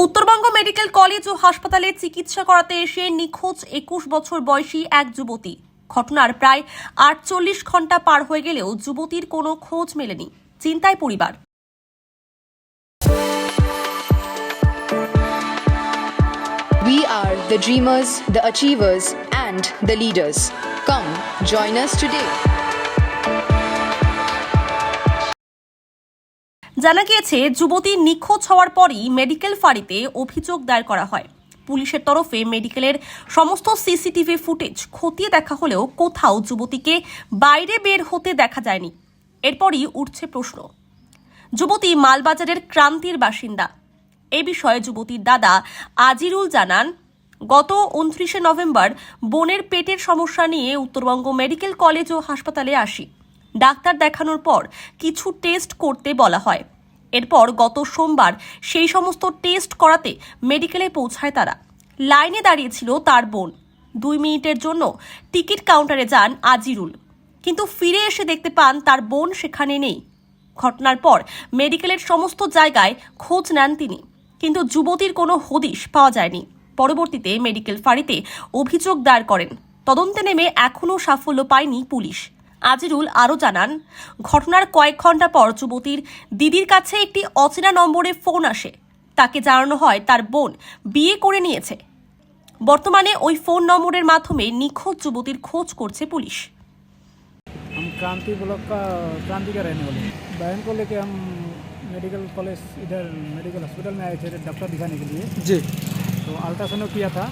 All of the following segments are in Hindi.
উত্তরবঙ্গ মেডিকেল কলেজ ও হাসপাতালে চিকিৎসা করাতে এসে নিখোঁজ 21 বছর বয়সী এক যুবতী। ঘটনার প্রায় 48 ঘন্টা পার হয়ে গেলেও যুবতীর কোনো খোঁজ মেলেনি। চিন্তায় পরিবার। We are the dreamers, the achievers, and the leaders. Come, join us today. জানা গিয়েছে, যুবতী নিখোঁজ হওয়ার পরই মেডিকেল ফাঁড়িতে অভিযোগ দায়ের করা হয়। পুলিশের তরফে মেডিকেলের সমস্ত সিসিটিভি ফুটেজ খতিয়ে দেখা হলেও কোথাও যুবতীকে বাইরে বের হতে দেখা যায়নি। এরপরই উঠছে প্রশ্ন, যুবতী মালবাজারের ক্রান্তির বাসিন্দা। এ বিষয়ে যুবতীর দাদা আজিরুল জানান, গত 29 নভেম্বর বোনের পেটের সমস্যা নিয়ে উত্তরবঙ্গ মেডিকেল কলেজ ও হাসপাতালে আসি। ডাক্তার দেখানোর পর কিছু টেস্ট করতে বলা হয়। এরপর গত সোমবার সেই সমস্ত টেস্ট করাতে মেডিকেলে পৌঁছায় তারা। লাইনে দাঁড়িয়েছিল তার বোন। 2 মিনিটের জন্য টিকিট কাউন্টারে যান আজিরুল, কিন্তু ফিরে এসে দেখতে পান তার বোন সেখানে নেই। ঘটনার পর মেডিকেলের সমস্ত জায়গায় খোঁজ নেন তিনি, কিন্তু যুবতীর কোনো হদিশ পাওয়া যায়নি। পরবর্তীতে মেডিকেল ফাঁড়িতে অভিযোগ দায়ের করেন। তদন্তে নেমে এখনও সাফল্য পায়নি পুলিশ। আজিরুল আরও জানান, ঘটনার কয়েক ঘন্টা পর যুবতীর দিদির কাছে একটি অচেনা নম্বরে ফোন আসে। তাকে জানানো হয় তার বোন বিয়ে করে নিয়েছে। বর্তমানে ওই ফোন নম্বরের মাধ্যমে নিখোঁজ যুবতীর খোঁজ করছে পুলিশ। हम क्रांति ब्लॉक का क्रांति का रहने वाले हैं। बहन को लेके हम मेडिकल कॉलेज इधर मेडिकल हॉस्पिटल में आए थे डॉक्टर दिखाने के लिए जी। तो अल्ट्रासाउंड किया था।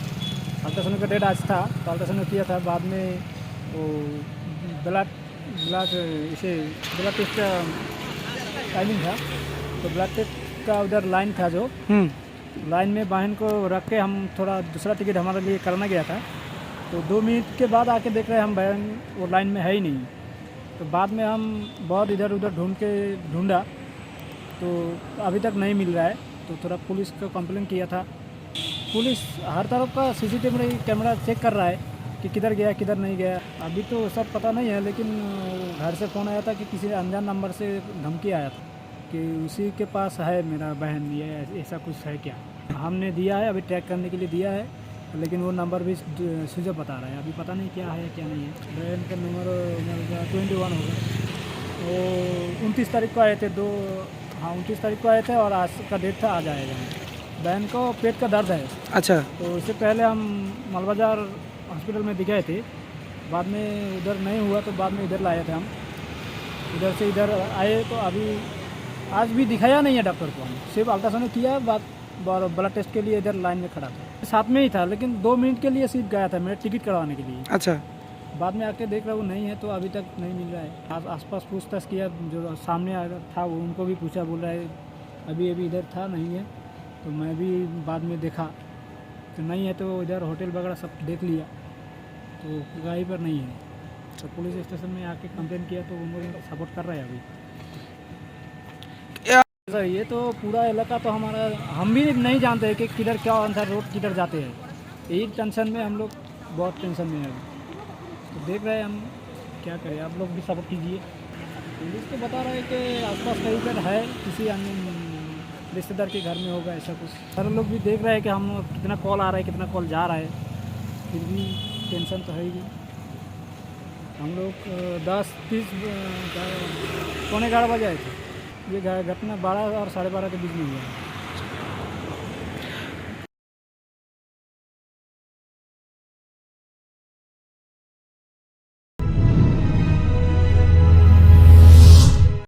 अल्ट्रासाउंड का डेट आज था, तो अल्ट्रासाउंड किया था। बाद में वो ब्लड ब्लड इसे ब्लड टेस्ट का टाइमिंग था, तो ब्लड टेस्ट का उधर लाइन था जो लाइन में बहन को रख के हम थोड़ा दूसरा टिकट हमारे लिए करना गया था। तो 2 मिनट के बाद आके देख रहे हैं हम बहन वो लाइन में है ही नहीं। तो बाद में हम बहुत इधर उधर ढूंढा तो अभी तक नहीं मिल रहा है। तो थोड़ा पुलिस को कंप्लेन किया था। पुलिस हर तरफ का सीसीटीवी कैमरा चेक कर रहा है कि किधर गया किधर नहीं गया। अभी तो सब पता नहीं है, लेकिन घर से फ़ोन आया था कि किसी अनजान नंबर से धमकी आया था कि उसी के पास है मेरा बहन, ये ऐसा कुछ है क्या। हमने दिया है, अभी ट्रैक करने के लिए दिया है, लेकिन वो नंबर भी स्विच ऑफ बता रहा है। अभी पता नहीं क्या है क्या नहीं है। बहन का नंबर 21 होगा। वो 29 तारीख को आए थे 29 तारीख को आए थे और आज का डेट था, आज आएगा। बहन को पेट का दर्द है। अच्छा। तो इससे पहले हम मालबाजार हॉस्पिटल में दिखाए थे, बाद में उधर नहीं हुआ तो बाद में इधर लाए थे हम। इधर से इधर आए तो अभी आज भी दिखाया नहीं है डॉक्टर को। हम सिर्फ अल्ट्रासाउंड किया, बाद ब्लड टेस्ट के लिए इधर लाइन में खड़ा था। साथ में ही था, लेकिन 2 मिनट के लिए सिर्फ गया था मेरा टिकट करवाने के लिए। अच्छा। बाद में आके देख रहा वो नहीं है, तो अभी तक नहीं मिल रहा है। आसपास पूछताछ किया, जो सामने आया था वो उनको भी पूछा, बोल रहा है अभी इधर था नहीं है। तो मैं भी बाद में देखा तो नहीं है, तो इधर होटल वगैरह सब देख लिया तो गाड़ी पर नहीं है। तो पुलिस स्टेशन में आके कंप्लेन किया तो उन्होंने सपोर्ट कर रहा है अभी। सर ये तो पूरा इलाका तो हमारा, हम भी नहीं जानते हैं कि किधर क्या आंसर रोड किधर जाते हैं। यही टेंशन में हम लोग बहुत टेंशन में है अभी। तो देख रहे हैं हम क्या करें, आप लोग भी सपोर्ट कीजिए। पुलिस तो बता रहा है कि आसपास कहीं पर है, किसी अन्य रिश्तेदार के घर में होगा ऐसा कुछ। सर लोग भी देख रहे हैं कि हम कितना कॉल आ रहा है कितना कॉल जा रहा है, फिर भी टेंशन तो है ही। हम लोग 10:30 11:15 बजे आए थे। ये घटना 12 और 12:30 के बीच में हुआ है।